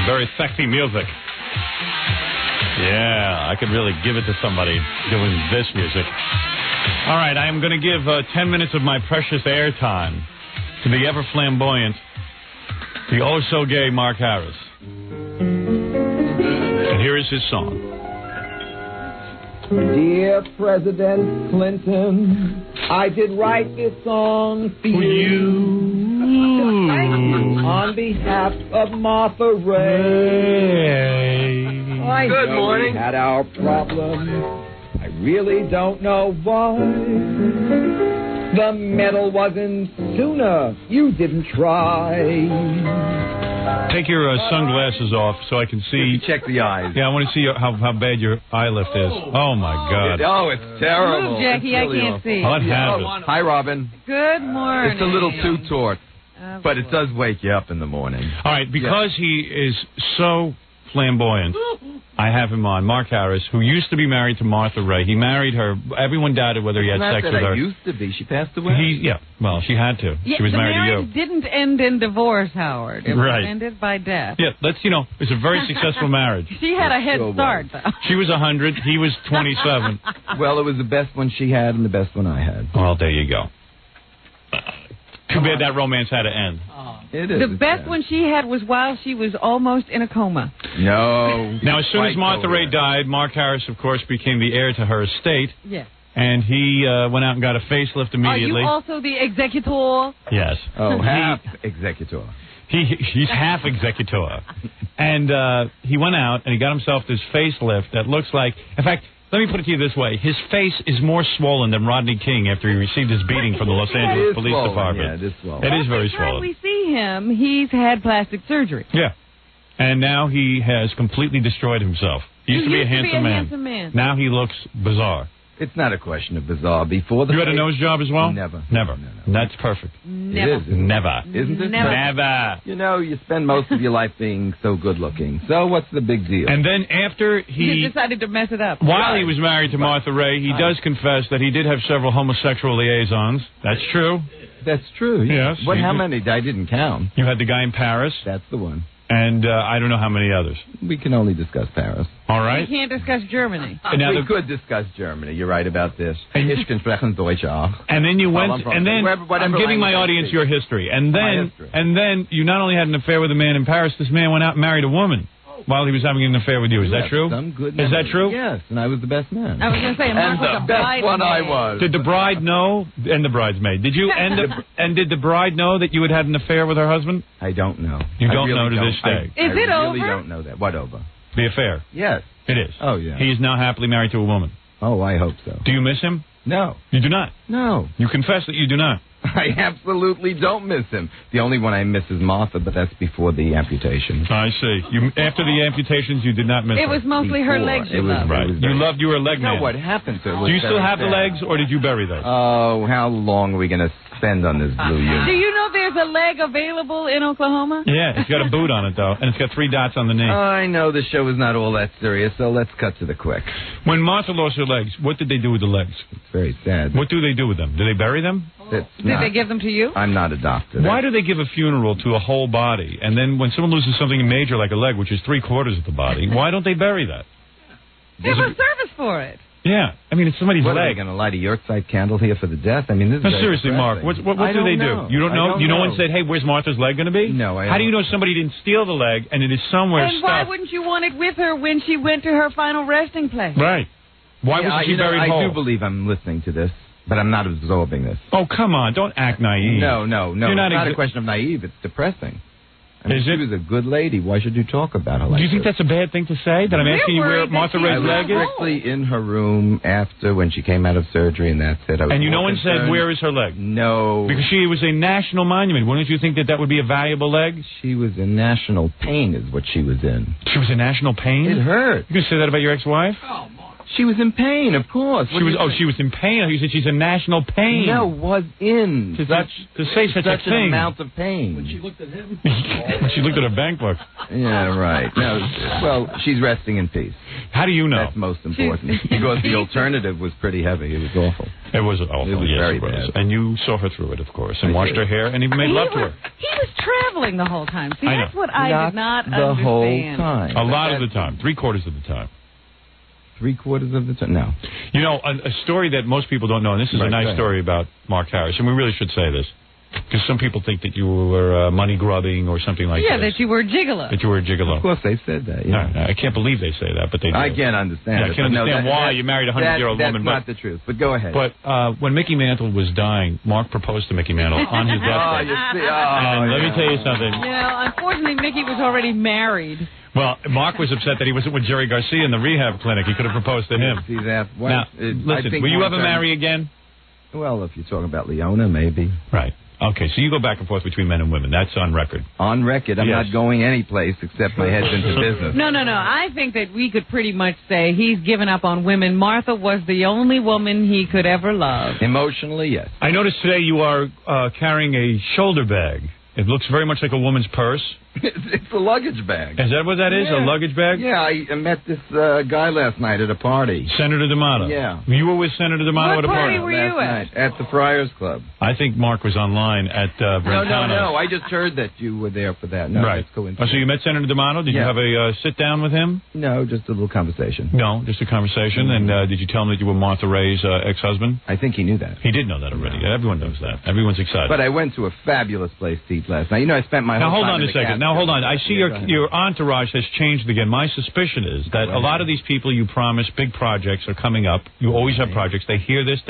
Very sexy music. Yeah, I could really give it to somebody doing this music. All right, I am going to give 10 minutes of my precious airtime to the ever flamboyant, the oh-so-gay Mark Harris. And here is his song. Dear President Clinton, I did write this song for you. On behalf of Martha Ray. I Good know morning. We had our problems. I really don't know why. The medal wasn't sooner. You didn't try. Take your sunglasses off so I can see. Check the eyes. Yeah, I want to see how bad your eye lift is. Oh, my God. Oh, it's terrible. Move, Jackie, It's I really can't awful. see. I'll have it. Hi, Robin. Good morning. It's a little too taut, Oh, but it does wake you up in the morning. All right, because he is so flamboyant, I have him on. Mark Harris, who used to be married to Martha Ray. He married her. Everyone doubted whether he had Not sex that with I her. used to be. She passed away. Well, she had to. Yeah, She was the married to marriage you. didn't end in divorce, Howard. It Right. was ended by death. Yeah, it's a very successful marriage. She had a head sure start, though. She was 100. He was 27. Well, it was the best one she had and the best one I had. Well, there you go. Too bad that romance had to end. It is. The best one she had was while she was almost in a coma. No. Now, as soon as Quite Martha Ray over. died, Mark Harris, of course, became the heir to her estate, Yes. and he went out and got a facelift Are immediately. you also the executor? Yes. Oh, half executor. He's half executor. And he went out and he got himself this facelift that looks like, in fact, let me put it to you this way. His face is more swollen than Rodney King after he received his beating from the Los It Angeles is Police swollen, Department. Yeah, it is swollen. It is very Every time swollen. we see him, he's had plastic surgery. Yeah. And now he has completely destroyed himself. He used to be a handsome man. Now he looks bizarre. It's not a question of bizarre. Before the You had a nose job as well? Never. Never. No. That's perfect. Never. It is. Never. Isn't it? Never. Never. You know, you spend most of your life being so good looking. So what's the big deal? And then after He he... decided to mess it up. While he was married to Martha Ray, he does confess that he did have several homosexual liaisons. That's true. That's true. Yes. How many? I didn't count. You had the guy in Paris, That's the one. and I don't know how many others. We can only discuss Paris. All We right? can't discuss Germany. And now we the- could discuss Germany. You're right about this. And- Ich kann sprechen Deutsch auch. And then you went, I'm from- and then whatever I'm giving my language I audience speak. your history. And then, history. and then you not only had an affair with a man in Paris, this man went out and married a woman while he was having an affair with you. Is that Yes, true? some good Is that memory. true? Yes, and I was the best man. I was going to say, Mark And was the a best one I bridesmaid. was. Did the bride know, and the bridesmaid, did you, and did the bride know that you had had an affair with her husband? I don't know. You I don't really know to don't. this day. Is I it really over? don't know that. What over? The affair. Yes. It is. Oh, yeah. He is now happily married to a woman. Oh, I hope so. Do you miss him? No. You do not. No. You confess that you do not. I absolutely don't miss him. The only one I miss is Martha, but that's before the amputation. I see. You after the amputations, you did not miss It her. was mostly her Before. legs It you was loved. Right. It was You very- loved you were a leg You know man. what happened to it? Do you still have the legs, or did you bury those? Oh, how long are we going to spend on this blue Do unit? you know there's a leg available in Oklahoma? Yeah, it's got a boot on it, though, and it's got 3 dots on the knee. I know the show is not all that serious, so let's cut to the quick. When Martha lost her legs, what did they do with the legs? It's very sad. What do they do with them? Do they bury them? That's Did not- they give them to you? I'm not a doctor. Why do they give a funeral to a whole body, and then when someone loses something major like a leg, which is 3/4 of the body, why don't they bury that? There's a service for it. Yeah, I mean, it's somebody's What, are they leg. going to light a Yorkshire candle here for the death? I mean, this is No, very seriously, Mark, depressing. what I do they don't know. do? You don't I know? don't No know. one said, hey, where's Martha's leg going to be? No, I How do you don't. know somebody didn't steal the leg and it is somewhere And why stuffed? wouldn't you want it with her when she went to her final resting place? Right. Why Yeah, wasn't she you know, buried I whole? do believe I'm listening to this, but I'm not absorbing this. Oh, come on. Don't act naive. No. You're It's not not a exa- question of naive. It's depressing. I mean, Is she it? was a good lady. Why should you talk about her like Do you think this? that's a bad thing to say? That I'm We're asking you where worried that Martha she Ray's I was leg is? strictly in her room after when she came out of surgery, and that's it. I was And no more one said, concerned- where is her leg? No. Because she was a national monument. Wouldn't you think that that would be a valuable leg? She was in national pain is what she was in. She was a national pain? It hurt. You can say that about your ex-wife? She was in pain, of course. She was in pain. You said she's in national pain. No, was in to say such a an thing. amount of pain. When she looked at him. When she looked at her bank book. Yeah, right. No, well, she's resting in peace. How do you know? That's most important. Because the alternative was pretty heavy. It was awful. It was awful. It was very bad. And you saw her through it, of course, and washed her hair, and even made love to her. He was traveling the whole time. See, that's what I did not the understand. whole time. A lot of the time. 3/4 of the time. 3/4 of the time? No. You know, a story that most people don't know, and this is a nice story about Mark Harris, and we really should say this, because some people think that you were money grubbing or something like that. Yeah, that you were a gigolo. That you were a gigolo. Of course they said that. Yeah. No, I can't believe they say that, but they do. I can't understand I can't understand why you married a 100-year-old woman. That's not the truth, but go ahead. But when Mickey Mantle was dying, Mark proposed to Mickey Mantle on his deathbed. you see, and let me tell you something. Yeah, unfortunately, Mickey was already married. Well, Mark was upset that he wasn't with Jerry Garcia in the rehab clinic. He could have proposed to him. See that? Well, now, listen, will you ever marry again? Well, if you're talking about Leona, maybe. Right. Okay, so you go back and forth between men and women. That's on record. On record. I'm not going any place except my head's into business. No. I think that we could pretty much say he's given up on women. Martha was the only woman he could ever love. Emotionally, yes. I noticed today you are carrying a shoulder bag. It looks very much like a woman's purse. It's a luggage bag. Is that what that is? Yeah. A luggage bag? Yeah, I met this guy last night at a party. Senator D'Amato. Yeah. You were with Senator D'Amato What at a party? party were you last night at the Friars Club. I think Mark was online at Brentano's. No. I just heard that you were there for that. No, right. That's coincidence. So you met Senator D'Amato? Did you have a sit-down with him? No, just a little conversation. No, just a conversation. And did you tell him that you were Martha Ray's ex-husband? I think he knew that. He did know that already. Yeah, everyone knows that. Everyone's excited. But I went to a fabulous place to eat last night. You know, I spent my Now, whole hold time on in a the second. Now, hold on. I see your entourage has changed again. My suspicion is that a lot of these people you promise big projects are coming up. You always have projects. They hear this.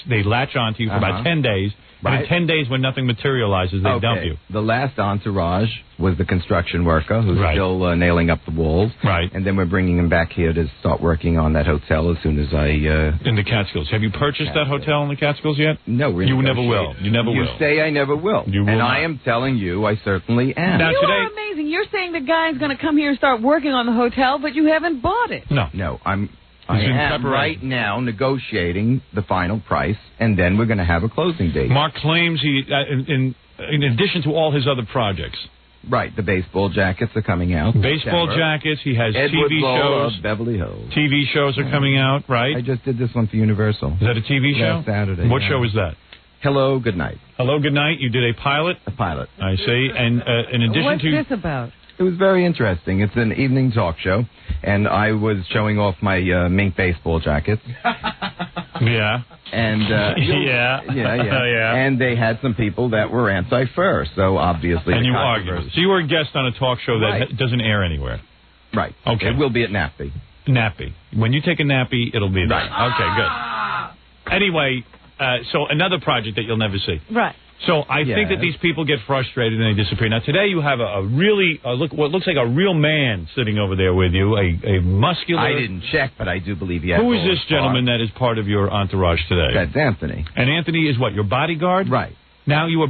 They latch on to you for about 10 days. Right. And in 10 days, when nothing materializes, they dump you. The last entourage was the construction worker who's still nailing up the walls. Right. And then we're bringing him back here to start working on that hotel as soon as I... in the Catskills. Have you purchased that hotel in the Catskills yet? No, we're You never will. You never will. You say I never will. You will and not. I am telling you I certainly am. Now, You today, are amazing. You're saying the guy's going to come here and start working on the hotel, but you haven't bought it. No, I in am right now negotiating the final price, and then we're going to have a closing date. Mark claims he, in addition to all his other projects. Right, the baseball jackets are coming out. Baseball jackets, he has Edward TV Lowe shows. of Beverly Hills. TV shows are coming out, right? I just did this one for Universal. Is that a TV show? Last Saturday. What show is that? Hello, Good Night. Hello, Good Night. You did a pilot? A pilot. I see. And in addition What's to... this about? It was very interesting. It's an evening talk show, and I was showing off my mink baseball jackets. Yeah. And yeah. And they had some people that were anti-fur, so obviously. And the you argued. So you were a guest on a talk show that doesn't air anywhere. Right. Okay. It will be at Nappy. Nappy. When you take a nappy, it'll be there. Right. Okay, good. Anyway, so another project that you'll never see. Right. So I think that these people get frustrated and they disappear. Now, today you have a really, what looks like a real man sitting over there with you, a muscular... I didn't check, but I do believe he has. Who is this gentleman that is part of your entourage today? That's Anthony. And Anthony is what, your bodyguard? Right. Now you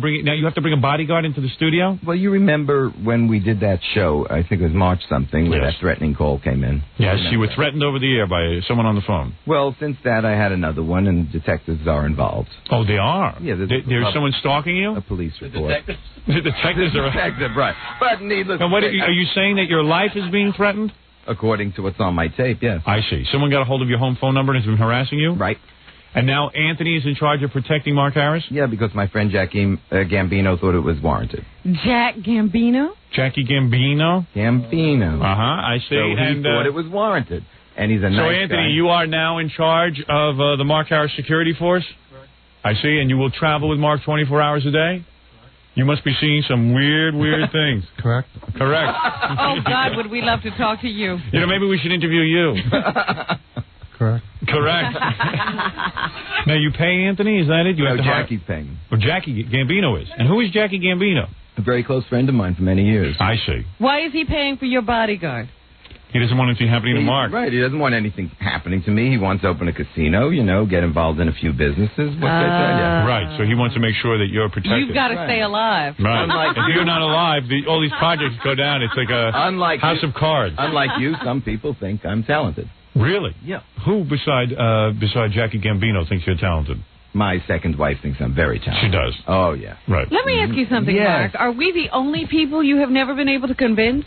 have to bring a bodyguard into the studio? Well, you remember when we did that show, I think it was March something, where that threatening call came in. Yes, you were threatened over the air by someone on the phone. Well, since that, I had another one, and detectives are involved. Oh, they are? Yeah. There's someone stalking you? A police report. The detectives are... Detective, right. But needless Now, to say... are you saying that your life is being threatened? According to what's on my tape, yes. I see. Someone got a hold of your home phone number and has been harassing you? Right. And now Anthony is in charge of protecting Mark Harris? Yeah, because my friend Jackie Gambino thought it was warranted. Jack Gambino? Jackie Gambino? Gambino. Uh-huh, I see. So he thought it was warranted. And he's a nice guy. So, Anthony, you are now in charge of the Mark Harris security force? Correct. I see. And you will travel with Mark 24 hours a day? Correct. You must be seeing some weird things. Correct. Oh, God, would we love to talk to you. You know, maybe we should interview you. Correct. Now, you pay Anthony? Is that it? No, Jackie's paying. Well, Jackie Gambino is. And who is Jackie Gambino? A very close friend of mine for many years. I see. Why is he paying for your bodyguard? He doesn't want anything happening to Mark. Right, he doesn't want anything happening to me. He wants to open a casino, get involved in a few businesses. Right, so he wants to make sure that you're protected. You've got to stay alive. Right. If you're not alive, all these projects go down. It's like a house of cards. Unlike you, some people think I'm talented. Really? Yeah. Who beside Jackie Gambino thinks you're talented? My second wife thinks I'm very talented. She does. Oh, yeah. Right. Let me ask you something, Yes. Mark. Are we the only people you have never been able to convince?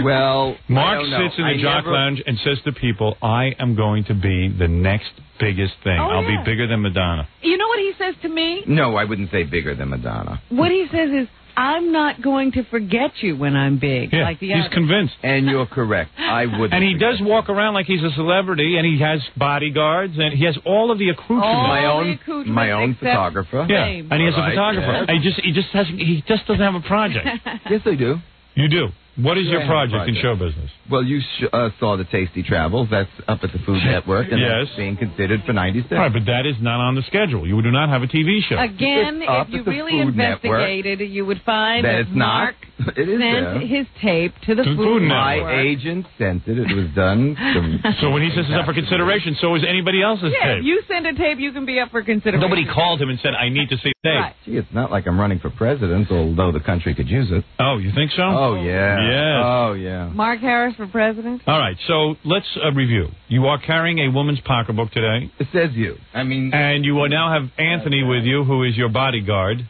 Well, Mark I don't know. sits in the I Jock never- Lounge and says to people, I am going to be the next biggest thing. Oh, I'll yeah. be bigger than Madonna. You know what he says to me? No, I wouldn't say bigger than Madonna. What he says is, I'm not going to forget you when I'm big. Yeah, like the he's others. convinced. And you're correct. I would. And he does walk around like he's a celebrity, and he has bodyguards, and he has all of the accoutrements. All My the own accoutrements except photographer. Yeah, fame. and he has a Right, photographer. yes. And he just doesn't have a project. Yes, I do. You do. What is Sure, your I have a project in project. show business? Well, you saw the Tasty Travels. That's up at the Food Network, and Yes. that's being considered for 96. All right, but that is not on the schedule. You do not have a TV show. Again, It's up if you at the really Food Network. investigated, you would find That that it's not. Mark It is sent there. his tape to the To the Food Food My Network. agent sent it. It was done. So when he says it's up for consideration, so is anybody else's Yeah, tape. if you send a tape, you can be up for consideration. Nobody called him and said, I need to see the tape. Right. Gee, it's not like I'm running for president, although the country could use it. Oh, you think so? Oh, yeah. Yes. Oh, yeah. Mark Harris for president? All right, so let's review. You are carrying a woman's pocketbook today, It says you. I mean, and you will now have Anthony with you, who is your bodyguard.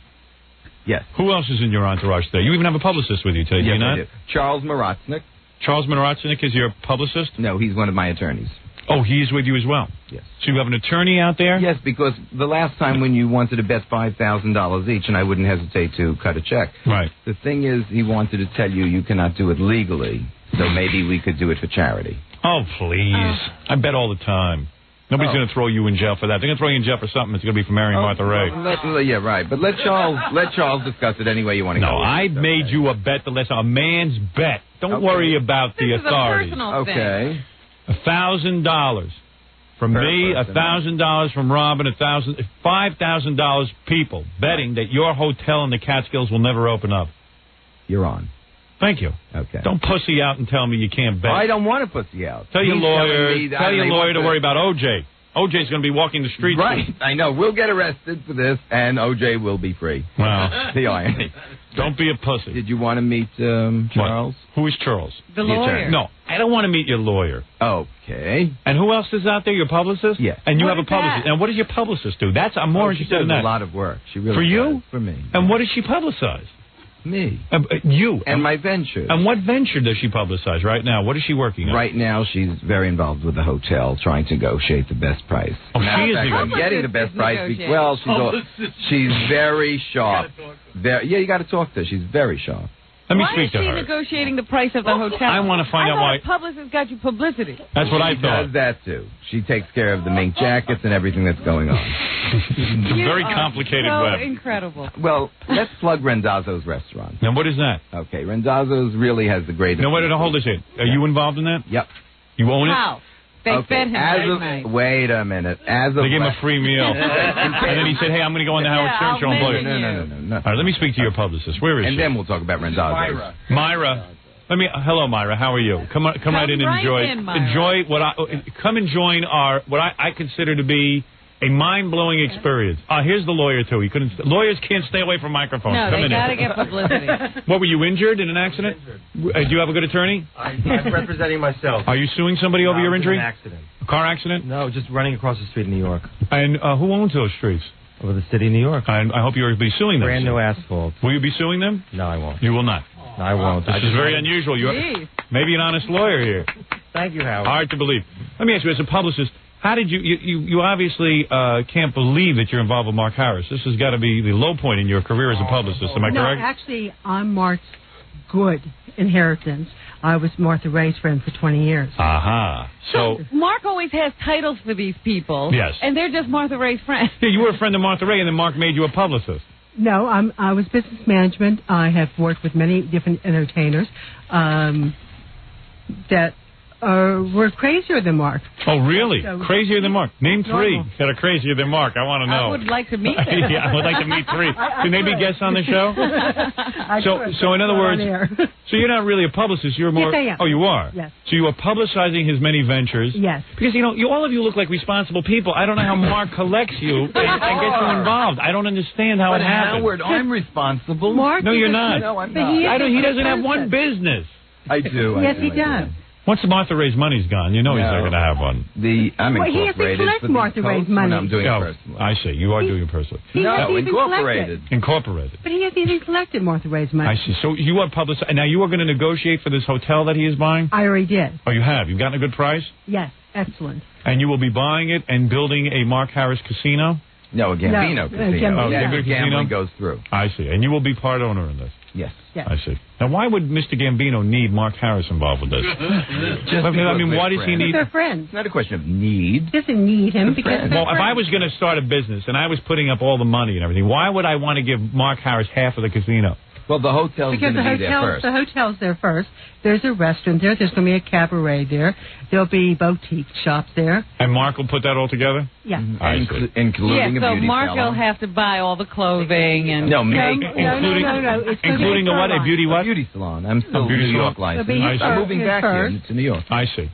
yes. Who else is in your entourage today? You even have a publicist with you today, do Yes, you I not? do. Charles Morotznik. Charles Minoratznik is your publicist? No, he's one of my attorneys. Oh, he's with you as well. Yes. So you have an attorney out there? Yes, because the last time when you wanted to bet $5,000 each, and I wouldn't hesitate to cut a check. Right. The thing is, he wanted to tell you cannot do it legally, so maybe we could do it for charity. Oh, please. I bet all the time. Nobody's Oh. going to throw you in jail for that. They're going to throw you in jail for something that's going to be for marrying Martha Ray. Yeah, right. But let Charles discuss it any way you want to go. No, I made you a bet the last time. A man's bet. Don't Okay. worry about the This is a authorities. personal thing. Okay. $1,000 from Per me, person. $1,000 from Robin, $5,000 people betting that your hotel in the Catskills will never open up. You're on. Thank you. Okay. Don't pussy out and tell me you can't bet. I don't want to pussy out. Tell your He's lawyer. telling me that Tell your they lawyer want to worry about OJ. OJ's going to be walking the streets. Right. I know. We'll get arrested for this, and OJ will be free. Wow. The irony. Don't be a pussy. Did you want to meet Charles? What? Who is Charles? The The lawyer. attorney. No, I don't want to meet your lawyer. Okay. And who else is out there? Your publicist? Yes. And you What have a is that? publicist. And what does your publicist do? I'm more She interested does in that. a lot of work. She really For you? does. For me. And what does she publicize? Me. You. And my ventures. And what venture does she publicize right now? What is she working on? Right now, she's very involved with the hotel, trying to negotiate the best price. Oh, Matter she of is fact, the- I'm getting the best price. Negotiating. Well, she's very sharp. Yeah, you got to talk to her. She's very sharp. Let me Why speak is to she her. negotiating the price of the hotel? I want to find out thought why. a publicist got you publicity. That's what I She thought. does that too. She takes care of the mink jackets and everything that's going on. It's a You very are complicated so web. incredible. Well, let's plug Rendazzo's restaurant. Now, what is that? Okay, Rendazzo's really has the greatest. No, wait, hold this in. Are you involved in that? Yep. You own it? How? They Okay, fed him as that of, night. wait a minute. As of They gave him a last- free meal. And then he said, hey, I'm going to go on the Howard Yeah, Stern I'll show and blow you. mention No. All right, let me speak to your publicist. Where is And she? then we'll talk about Rendazzo's. Myra. Hello, Myra. How are you? Come right in and right enjoy. in, Myra. Enjoy come and join what I consider to be a mind-blowing experience. Here's the lawyer too. Lawyers can't stay away from microphones. No, come they in got to here. get publicity. What, were you injured in an accident? Do you have a good attorney? I'm representing myself. Are you suing somebody over No, your it was injury? An accident. A car accident? No, just running across the street in New York. And who owns those streets? Over the city of New York. I hope you'll be suing them. Brand new asphalt. Will you be suing them? No, I won't. You will not. No, I won't. This is very unusual. You're Jeez. maybe an honest lawyer here. Thank you, Howard. Hard to believe. Let me ask you, as a publicist, how did you obviously can't believe that you're involved with Mark Harris. This has got to be the low point in your career as a publicist. Am I No, correct? actually, I'm Mark's good inheritance. I was Martha Ray's friend for 20 years. Aha. So, Mark always has titles for these people. Yes. And they're just Martha Ray's friends. yeah, you were a friend of Martha Ray, and then Mark made you a publicist. No, I was business management. I have worked with many different entertainers that were crazier than Mark. Oh, really? So- Crazier than Mark. Name three Normal. that are crazier than Mark. I want to know. I would like to meet them. yeah, I would like to meet three. Can they be guests on the show? So in other words, so you're not really a publicist. You're more. Yes, I am. Oh, you are. Yes. So you are publicizing his many ventures. Yes. Because all of you look like responsible people. I don't know how Mark collects you and gets you involved. I don't understand how But it happens. Howard, I'm responsible. Mark No, is you're a- not. No, I'm But not. he is He a doesn't have one person. business. I do. Yes, I he do. does. Once Martha Ray's money's gone, you know he's not going to have one. I'm Well, he has to incorporated collect for the Martha Ray's post when money. I'm doing it Oh, personally. I see. You are doing it personally. He hasn't No, even incorporated. Incorporated. But he hasn't even collected Martha Ray's money. I see. So you are publicized. Now you are going to negotiate for this hotel that he is buying? I already did. Oh, you have? You've gotten a good price? Yes, excellent. And you will be buying it and building a Mark Harris casino? No, a Gambino No, casino. Gambino. Oh, Yeah, Gambino gambling casino? goes through. I see. And you will be part owner in this? Yes. Yes. I see. Now, why would Mr. Gambino need Mark Harris involved with this? I mean, why does he need... They're friends. It's not a question of need. He doesn't need him because friends. they're Well, if I friends. was going to start a business and I was putting up all the money and everything, why would I want to give Mark Harris half of the casino? Well, the hotel's Because going to be there first. the hotel's there first. There's a restaurant there. There's going to be a cabaret there. There'll be boutique shops there. And Mark will put that all together? Yeah. I see. Including Yeah, a so beauty Mark will salon. have to buy all the clothing and... No, make No. It's gonna Including be a what? A salon. beauty a what? beauty salon. I'm still beauty New York salon? licensed. It'll be his I'm first- moving his back first. here to New York. I see.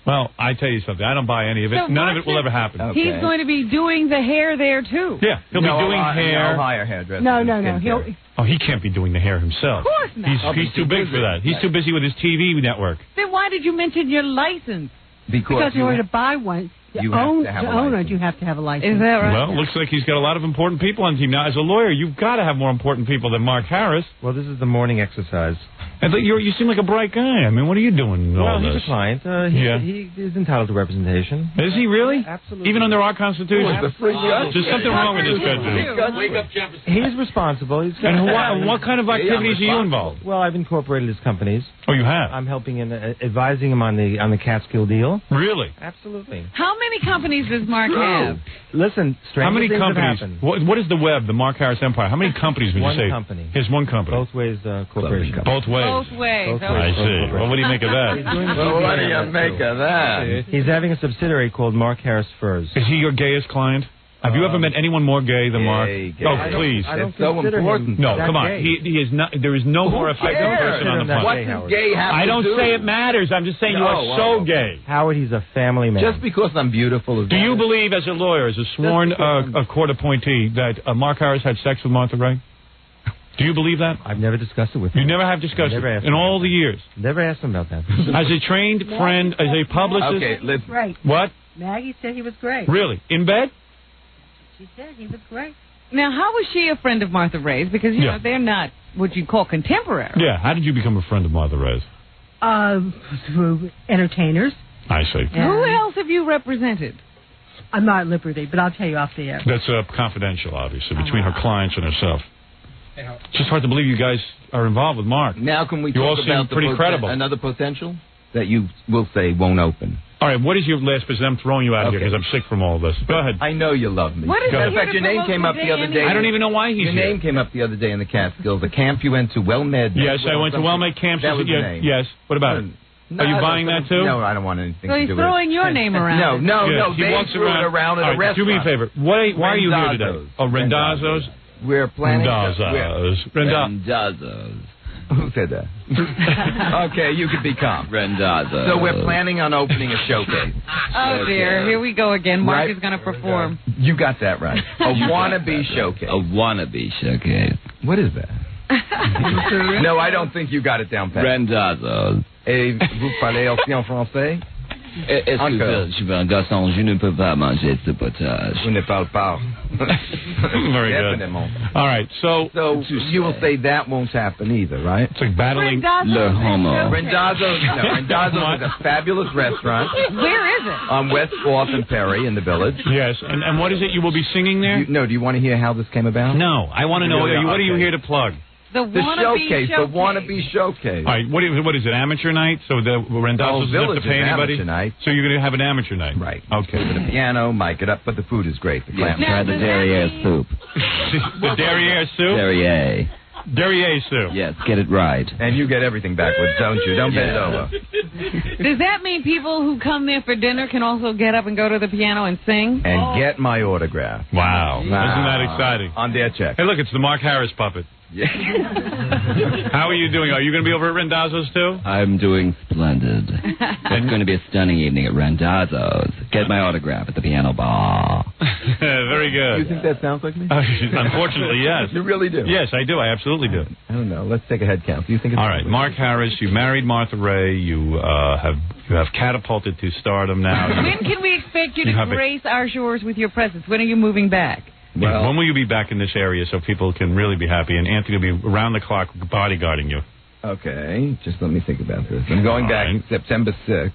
Well, I tell you something. I don't buy any of it. So None of Mark it will ever happen. Okay. He's going to be doing the hair there, too. Yeah, he'll be doing hair. I'll hire hairdressers. No. and He'll, skincare. Oh, he can't be doing the hair himself. Of course not. He's too big for that. He's too busy with his TV network. Then why did you mention your license? because in you- order to buy one, You have to have a own it, license. you have to have a license. Is that right? Well, looks like he's got a lot of important people on the team. Now, as a lawyer, you've got to have more important people than Mark Harris. Well, this is the morning exercise. And you seem like a bright guy. I mean, what are you doing all Well, this? he's a client. Yeah. He is entitled to representation. Is he really? Absolutely. Even under our Constitution? the free judge. There's something wrong with this country. Wake up, Jefferson. He's responsible. He's got And what kind of activities are you involved? Well, I've incorporated his companies. Oh, you have? I'm helping and advising him on the Catskill deal. Really? Absolutely. How many companies does Mark have? Listen, strange How many things companies? have happened. What is the web, the Mark Harris Empire? How many companies would you One say? company. Here's one company. Both ways corporation. Both ways. Both ways. Both I ways. see. Well, what do you make of that? Well, what do you make of that? He's having a subsidiary called Mark Harris Furs. Is he your gayest client? Have you ever met anyone more gay than Mark? Gay. Oh, I don't- please. I don't It's so consider important. him No, that come on. gay. He is not. There is no more effective cares? person on the Consider him What planet. that does gay have I to don't do? say it matters. I'm just saying you No, are so oh. gay. Howard, he's a family man. Just because I'm beautiful is Do you believe, as a lawyer, as a sworn a court appointee, that Mark Harris had sex with Martha Ray? Do you believe that? I've never discussed it with You him. never have discussed Never it asked in him. all the years. Never asked him about that. As a trained friend, as a publicist. Okay, let's. Great. What? Maggie said he was great. Really? In bed? She said he was great. Now, how was she a friend of Martha Ray's? Because, you Yeah. know, they're not what you'd call contemporary. Yeah. How did you become a friend of Martha Ray's? Through entertainers. I see. Who else have you represented? I'm not at liberty, but I'll tell you off the air. That's confidential, obviously, between her clients and herself. It's just hard to believe you guys are involved with Mark. Now can we You all talk seem about pretty credible. another potential that you will say won't open? All right, what is your last business? I'm throwing you out of here Okay. because I'm sick from all this. Go ahead. I know you love me. What is Matter it of here fact, to your name promote came up the today other day. anyway? I don't even know why he's Your here. name came up the other day in the Catskills. The camp you went to, WellMed. Yes, I went to Wellmade Camps. That was the yes, name. yes. What about it? No, Are you I don't buying think- that too? No, I don't want anything So to he's do with it. throwing your name around. No, Yeah, they threw it around at All a right, do me a restaurant. favor. Why are you here today? Rendazzo's. Oh, Rendazzo's? We're planning. Rendazzo's. Rendazzo's. Who said that? Okay, you can be calm. Rendazzo. So we're planning on opening a showcase. Oh, dear. Here we go again. Mark Right. is going to perform. You got that right. A wannabe showcase. A wannabe showcase. What is that? No, I don't think you got it down pat. Rendazzo. Et vous parlez aussi en français? Est-ce Encore. que je suis un garçon, je ne peux pas manger ce potage. Je ne parle pas. Very good. Definitely. All right, so So you will say that won't happen either, right? it's like battling. Le homo. Rendazzo's is a fabulous restaurant Where is it? on West 4th and Perry in the Village. Yes, and what is it you will be singing there? Do you want to hear how this came about? No, I want to know. Really? What are you Okay. here to plug? The The wannabe showcase, the wannabe showcase. All right, what is it? Amateur night? So the Rendazzo's doesn't have Village to pay is anybody. amateur night. So you're going to have an amateur night, Right. Okay. With a piano, mic it up, but the food is great. The clam. Now, Try the does that derriere mean- soup. The derriere soup. Derriere. Derriere soup. Yes, get it right. And you get everything backwards, don't you? Don't bend Yeah. over. Does that mean people who come there for dinner can also get up and go to the piano and sing? And get my autograph. Wow. Isn't that exciting? On their check. Hey, look, it's the Mark Harris puppet. Yeah. How are you doing? Are you going to be over at Rendazzo's too? I'm doing splendid. It's going to be a stunning evening at Rendazzo's. Get my autograph at the piano bar. Very good. You think that sounds like me? Unfortunately, yes. You really do? Yes, I do. I absolutely do. I don't know. Let's take a head count. Do you think it's All right, Mark Harris, you married Martha Ray. You have catapulted to stardom now. When can we expect you You to have it. grace our shores with your presence? When are you moving back? Well- when will you be back in this area so people can really be happy? And Anthony will be around the clock bodyguarding you. Okay, just let me think about this. I'm going back September 6th.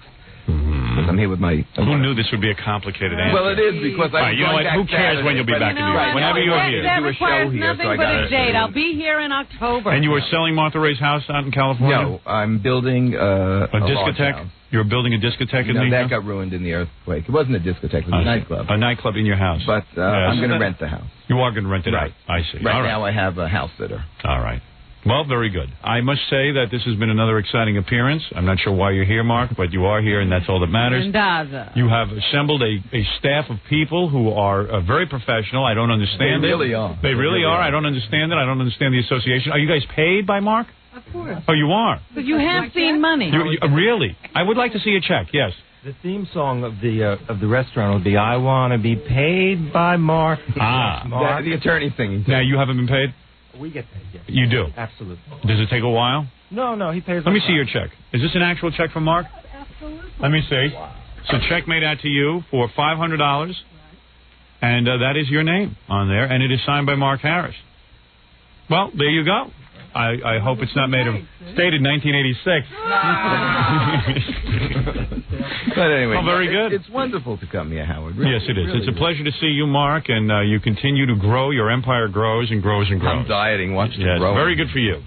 Because I'm here with my... Who knew this would be a complicated answer? Well, it is because All right, you know what? Who cares when you'll be back in New York? Whenever you're here. That do a show requires here, nothing so I but gotta- a date. I'll be here in October. And you were selling Martha Ray's house out in California? No, I'm building A large discotheque? house. You're building a discotheque in No, the that got ruined in the earthquake. It wasn't a discotheque, it was a nightclub. A nightclub in your house. But Yes. I'm going to rent the house. You are going to rent it Right. out. I see. Right All right. now I have a house sitter. All right. Well, very good. I must say that this has been another exciting appearance. I'm not sure why you're here, Mark, but you are here, and that's all that matters. Mendoza. You have assembled a staff of people who are very professional. I don't understand They it. really are. They really are. I don't understand it. I don't understand the association. Are you guys paid by Mark? Of course. Oh, you are? But you have seen money. Really? I would like to see a check, yes. The theme song of the restaurant would be "I Want to Be Paid by Mark." Ah. Mark. The attorney thing. Now, you haven't been paid? We get paid. Yes. You do? Absolutely. Does it take a while? No, he pays. Let me see your check. Is this an actual check from Mark? Absolutely. Let me see. It's a check made out to you for $500, and that is your name on there, and it is signed by Mark Harris. Well, there you go. I hope it's not made of dated 1986. But anyway, Oh, very good. It's wonderful to come here, Howard. Really, Yes, it is. really It's a pleasure to see you, Mark, and you continue to grow. Your empire grows and grows and grows. I'm dieting. Watch the Yes, growing. very good for you.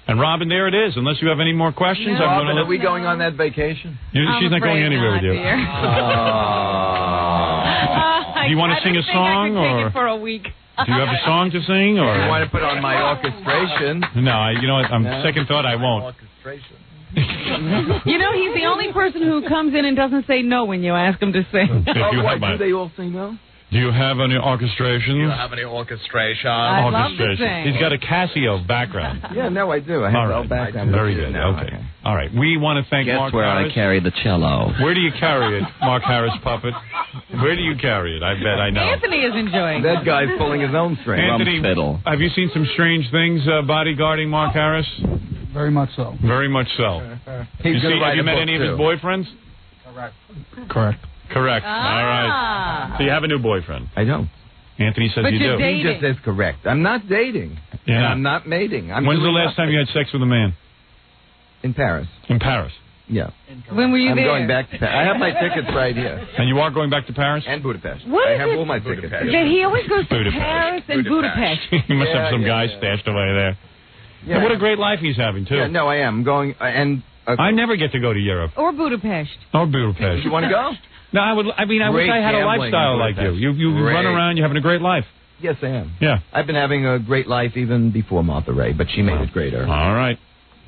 And Robin, there it is. Unless you have any more questions, No. I'm Robin, going are we going on that vacation? She's not going anywhere with you. Dear. Do you want to sing a song, I or take it for a week. do you have a song to sing, or You want to put on my orchestration? no? You know what? Second thought, I won't. Orchestration. You know, he's the only person who comes in and doesn't say no when you ask him to sing. If you Oh, have what, my- do they all say no? Do you have any orchestration? any orchestration? I'd love to Orchestration. sing. He's got a Casio background. Yeah, no, I do. I have All all right. background. Very good. Now, Okay. All right. We want to thank Guess Mark where Harris. I carry the cello. Where do you carry it, Mark Harris puppet? Where do you carry it? I bet I know. Anthony is enjoying it. That guy's pulling his own string. Anthony, fiddle. have you seen some strange things bodyguarding Mark Harris? Very much so. Very much so. He's going to Have write you a met book, any of too. his boyfriends? Correct. Correct. Ah. All right. So you have a new boyfriend. I don't. Anthony says But you you're do. dating. He just says correct. I'm not dating. Yeah. And I'm not mating. I'm When's the doing last time you had sex with a man? In Paris. In Paris. Yeah. When were you I'm there? going back to Paris. I have my tickets right here. And you are going back to Paris? And Budapest. What I is have it? all my tickets. That he always goes to Budapest. Paris and Budapest. He must have Yeah, some yeah, guy yeah. stashed away there. Yeah. And what a great life he's having, too. Yeah, no, I am. I'm going, and... I never get to go to Europe. Or Budapest. Or Budapest. You want to go? No, I wish Great I had a gambling lifestyle in like you. Budapest. You Great. run around, you're having a great life. Yes, I am. Yeah. I've been having a great life even before Martha Ray, but she made it greater. All right.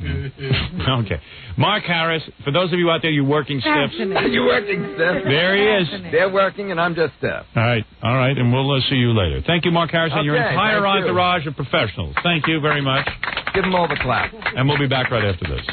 Okay. Mark Harris, for those of you out there, you working stiffs. Fascinating. You're working, Steph. There he is. They're working, and I'm just Steph. All right, and we'll see you later. Thank you, Mark Harris, and your Okay, entire thank you. entourage of professionals. Thank you very much, Give them all the clap. and we'll be back right after this.